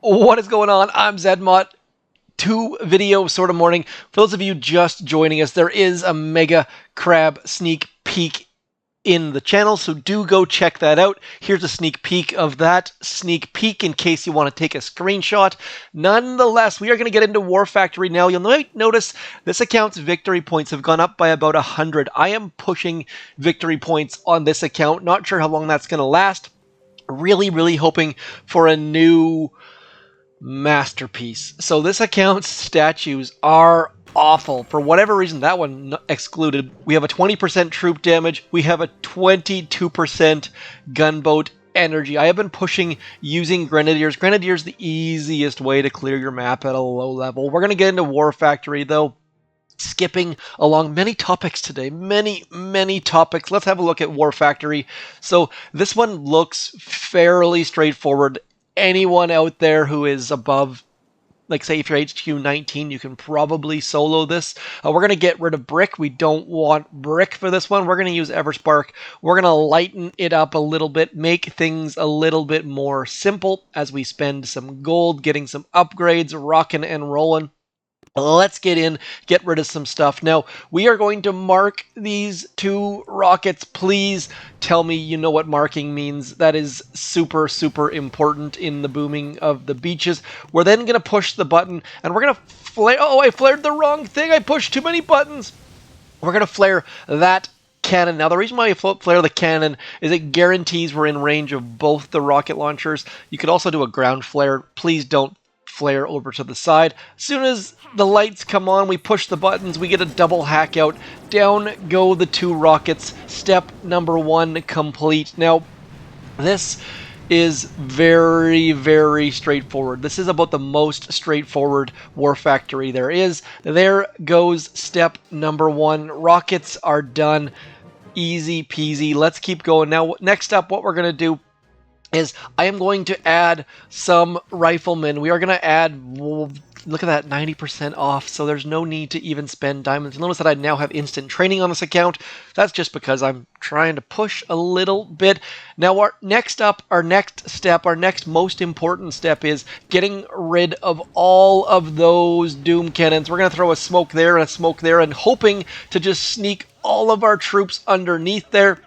What is going on? I'm zmoT. Two video sort of morning. For those of you just joining us, there is a mega crab sneak peek in the channel, so do go check that out. Here's a sneak peek of that sneak peek in case you want to take a screenshot. Nonetheless, we are going to get into War Factory now. You'll notice this account's victory points have gone up by about 100. I am pushing victory points on this account. Not sure how long that's going to last. Really hoping for a new masterpiece. So this account's statues are awful. For whatever reason, that one excluded. We have a 20% troop damage. We have a 22% gunboat energy. I have been pushing using Grenadiers. Grenadiers the easiest way to clear your map at a low level. We're going to get into War Factory though. Skipping along many topics today. Many topics. Let's have a look at War Factory. So this one looks fairly straightforward. Anyone out there who is above, like say if you're HQ19, you can probably solo this. We're going to get rid of brick. We don't want brick for this one. We're going to use Everspark. We're going to lighten it up a little bit, make things a little bit more simple as we spend some gold, getting some upgrades, rocking and rolling. Let's get in, get rid of some stuff. Now, we are going to mark these two rockets. Please tell me you know what marking means. That is super important in the booming of the beaches. We're then going to push the button, and we're going to flare... Oh, I flared the wrong thing. I pushed too many buttons. We're going to flare that cannon. Now, the reason why we flare the cannon is it guarantees we're in range of both the rocket launchers. You could also do a ground flare. Please don't flare over to the side. As soon as the lights come on, we push the buttons, we get a double hack out. Down go the two rockets. Step number one complete. Now, this is very straightforward. This is about the most straightforward War Factory there is. There goes step number one. Rockets are done. Easy peasy. Let's keep going. Now, next up, what we're going to do is I am going to add some riflemen. We are going to add, look at that, 90% off, so there's no need to even spend diamonds. Notice that I now have instant training on this account. That's just because I'm trying to push a little bit. Now, our next most important step is getting rid of all of those doom cannons. We're going to throw a smoke there and a smoke there and hoping to just sneak all of our troops underneath there.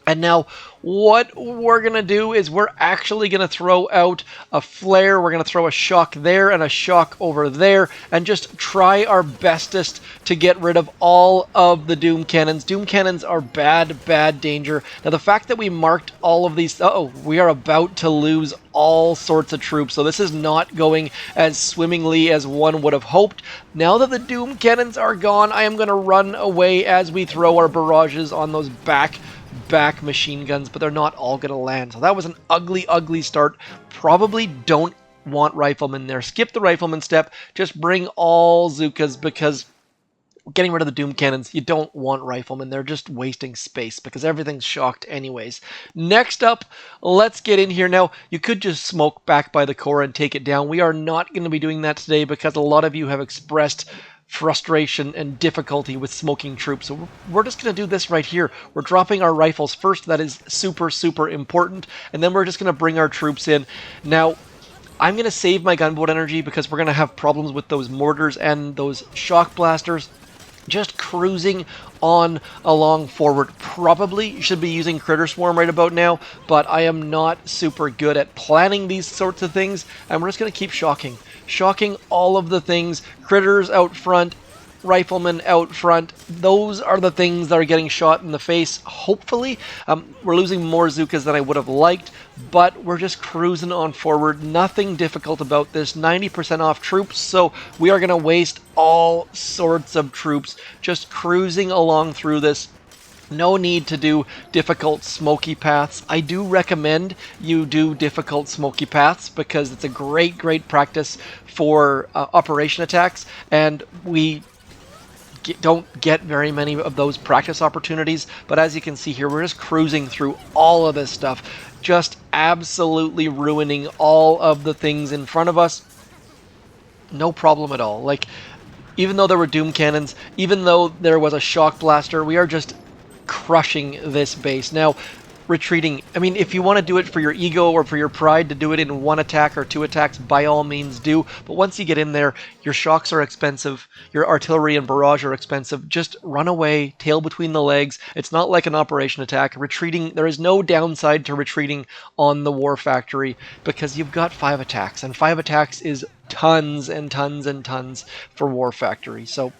And now what we're going to do is we're actually going to throw out a flare. We're going to throw a shock there and a shock over there and just try our bestest to get rid of all of the doom cannons. Doom cannons are bad danger. Now the fact that we marked all of these, we are about to lose all sorts of troops. So this is not going as swimmingly as one would have hoped. Now that the doom cannons are gone, I am going to run away as we throw our barrages on those back machine guns, but they're not all going to land. So that was an ugly start. Probably don't want riflemen there. Skip the rifleman step. Just bring all zookas because getting rid of the doom cannons, you don't want riflemen. They're just wasting space because everything's shocked anyways. Next up, let's get in here. Now, you could just smoke back by the core and take it down. We are not going to be doing that today because a lot of you have expressed frustration and difficulty with smoking troops. So we're just going to do this right here. We're dropping our rifles first. That is super important. And then we're just going to bring our troops in. Now, I'm going to save my gunboat energy because we're going to have problems with those mortars and those shock blasters. Just cruising on along forward. Probably should be using Critter Swarm right about now, but I am not super good at planning these sorts of things, and we're just going to keep shocking all of the things. Critters out front, riflemen out front. Those are the things that are getting shot in the face, hopefully. We're losing more zookas than I would have liked, but we're just cruising on forward. Nothing difficult about this. 90% off troops, so we are going to waste all sorts of troops just cruising along through this. No need to do difficult smoky paths. I do recommend you do difficult smoky paths because it's a great practice for operation attacks, and we don't get very many of those practice opportunities. But as you can see here, we're just cruising through all of this stuff, just absolutely ruining all of the things in front of us. No problem at all. Like, even though there were doom cannons, even though there was a shock blaster, we are just crushing this base. Now, retreating. I mean, if you want to do it for your ego or for your pride to do it in 1 attack or 2 attacks, by all means do. But once you get in there, your shocks are expensive, your artillery and barrage are expensive. Just run away, tail between the legs. It's not like an operation attack. Retreating, there is no downside to retreating on the War Factory because you've got 5 attacks, and 5 attacks is tons and tons and tons for War Factory. So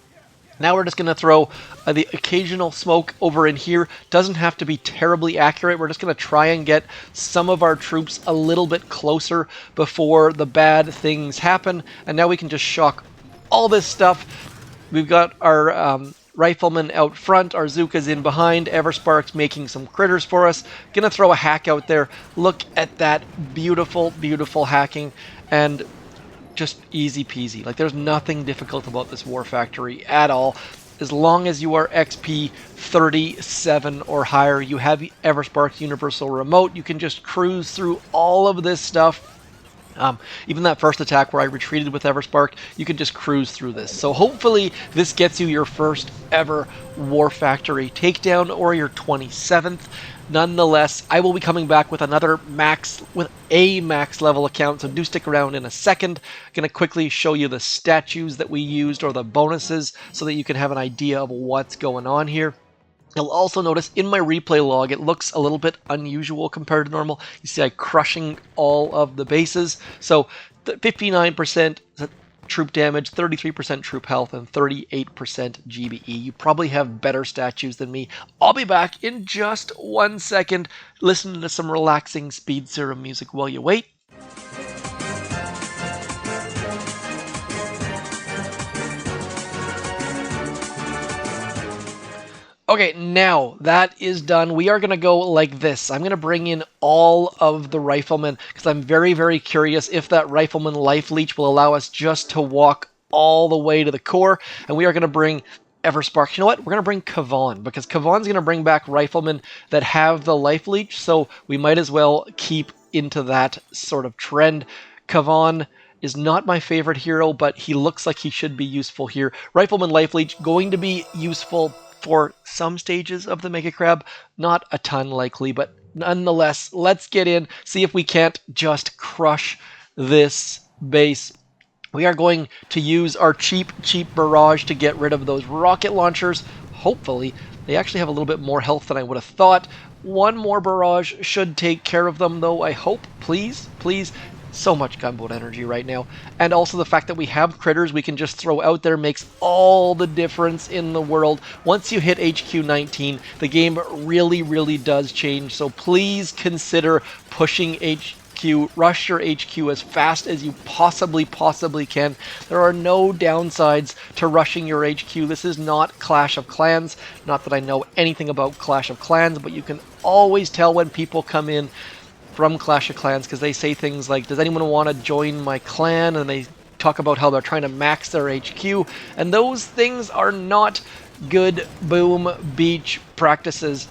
now we're just going to throw the occasional smoke over in here. Doesn't have to be terribly accurate. We're just going to try and get some of our troops a little bit closer before the bad things happen. And now we can just shock all this stuff. We've got our riflemen out front, our zookas in behind, Everspark's making some critters for us. Gonna throw a hack out there. Look at that beautiful, beautiful hacking. And just easy peasy. Like, there's nothing difficult about this War Factory at all. As long as you are XP 37 or higher, you have Everspark's Universal Remote, you can just cruise through all of this stuff. Even that first attack where I retreated with Everspark, you can just cruise through this. So hopefully this gets you your first ever War Factory takedown or your 27th. Nonetheless, I will be coming back with another max level account, so do stick around in a second. I'm going to quickly show you the statues that we used or the bonuses so that you can have an idea of what's going on here. You'll also notice in my replay log, it looks a little bit unusual compared to normal. You see I crushing all of the bases. So 59% troop damage, 33% troop health, and 38% GBE. You probably have better statues than me. I'll be back in just 1 second. Listen to some relaxing Speed Serum music while you wait. Okay, now that is done. We are going to go like this. I'm going to bring in all of the riflemen because I'm very, very curious if that rifleman life leech will allow us just to walk all the way to the core. And we are going to bring Everspark. You know what? We're going to bring Kavan because Kavan's going to bring back riflemen that have the life leech. So we might as well keep into that sort of trend. Kavan is not my favorite hero, but he looks like he should be useful here. Rifleman life leech going to be useful for some stages of the Mega Crab, not a ton likely, but nonetheless, let's get in, see if we can't just crush this base. We are going to use our cheap barrage to get rid of those rocket launchers. Hopefully, they actually have a little bit more health than I would have thought. One more barrage should take care of them, though, I hope. Please, please. So much gunboat energy right now. And also the fact that we have critters we can just throw out there makes all the difference in the world. Once you hit HQ19, the game really, really does change. So please consider pushing HQ, rush your HQ as fast as you possibly can. There are no downsides to rushing your HQ. This is not Clash of Clans. Not that I know anything about Clash of Clans, but you can always tell when people come in from Clash of Clans because they say things like, does anyone want to join my clan? And they talk about how they're trying to max their HQ. And those things are not good Boom Beach practices.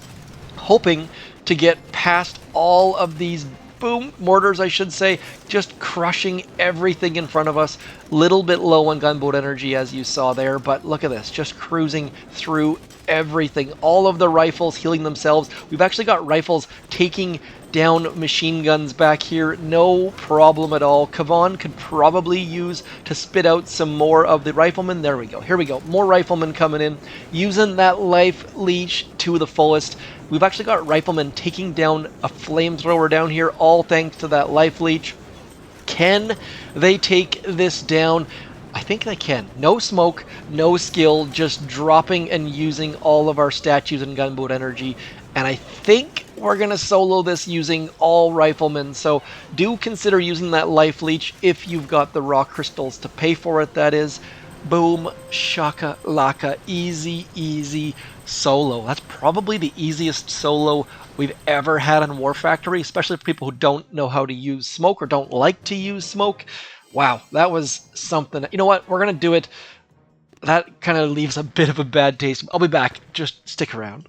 Hoping to get past all of these boom mortars, I should say, just crushing everything in front of us. Little bit low on gunboat energy as you saw there, but look at this, just cruising through everything. All of the rifles healing themselves. We've actually got rifles taking down machine guns back here, no problem at all. Kavan could probably use to spit out some more of the riflemen. There we go, here we go, more riflemen coming in, using that life leech to the fullest. We've actually got riflemen taking down a flamethrower down here, all thanks to that life leech. Can they take this down? I think they can. No smoke, no skill, just dropping and using all of our statues and gunboat energy. And I think we're going to solo this using all riflemen. So do consider using that life leech if you've got the raw crystals to pay for it, that is. Boom, shaka, laka, easy solo. That's probably the easiest solo we've ever had on War Factory, especially for people who don't know how to use smoke or don't like to use smoke. Wow, that was something. You know what? We're going to do it. That kind of leaves a bit of a bad taste. I'll be back. Just stick around.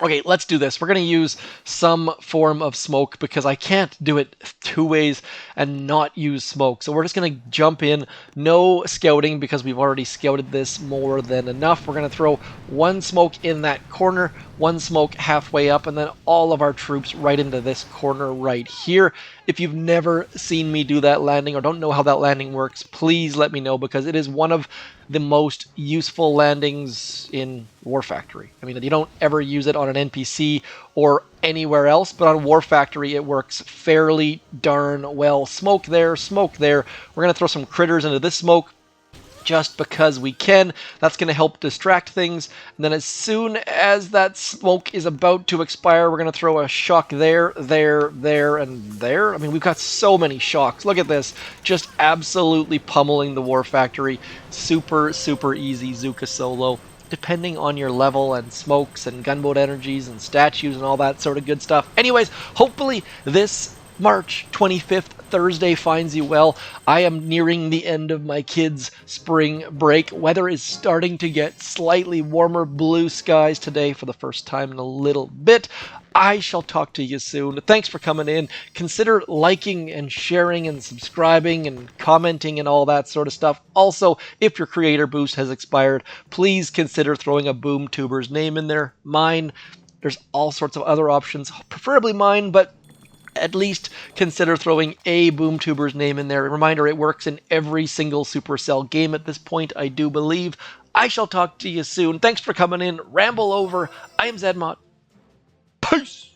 Okay, let's do this. We're going to use some form of smoke because I can't do it two ways and not use smoke. So we're just going to jump in. No scouting because we've already scouted this more than enough. We're going to throw one smoke in that corner, one smoke halfway up, and then all of our troops right into this corner right here. If you've never seen me do that landing or don't know how that landing works, please let me know because it is one of the most useful landings in War Factory. I mean, you don't ever use it on an NPC or anywhere else, but on War Factory it works fairly darn well. Smoke there, smoke there. We're going to throw some critters into this smoke just because we can. That's going to help distract things. And then as soon as that smoke is about to expire, we're going to throw a shock there, there, there, and there. I mean, we've got so many shocks. Look at this. Just absolutely pummeling the War Factory. Super, super easy zooka solo, depending on your level and smokes and gunboat energies and statues and all that sort of good stuff. Anyways, hopefully this March 25th, Thursday finds you well. I am nearing the end of my kids' spring break. Weather is starting to get slightly warmer. Blue skies today for the first time in a little bit. I shall talk to you soon. Thanks for coming in. Consider liking and sharing and subscribing and commenting and all that sort of stuff. Also, if your creator boost has expired, please consider throwing a Boom Tuber's name in there. Mine. There's all sorts of other options, preferably mine, but at least consider throwing a BoomTuber's name in there. Reminder, it works in every single Supercell game at this point, I do believe. I shall talk to you soon. Thanks for coming in. Ramble over. I am zmoT. Peace!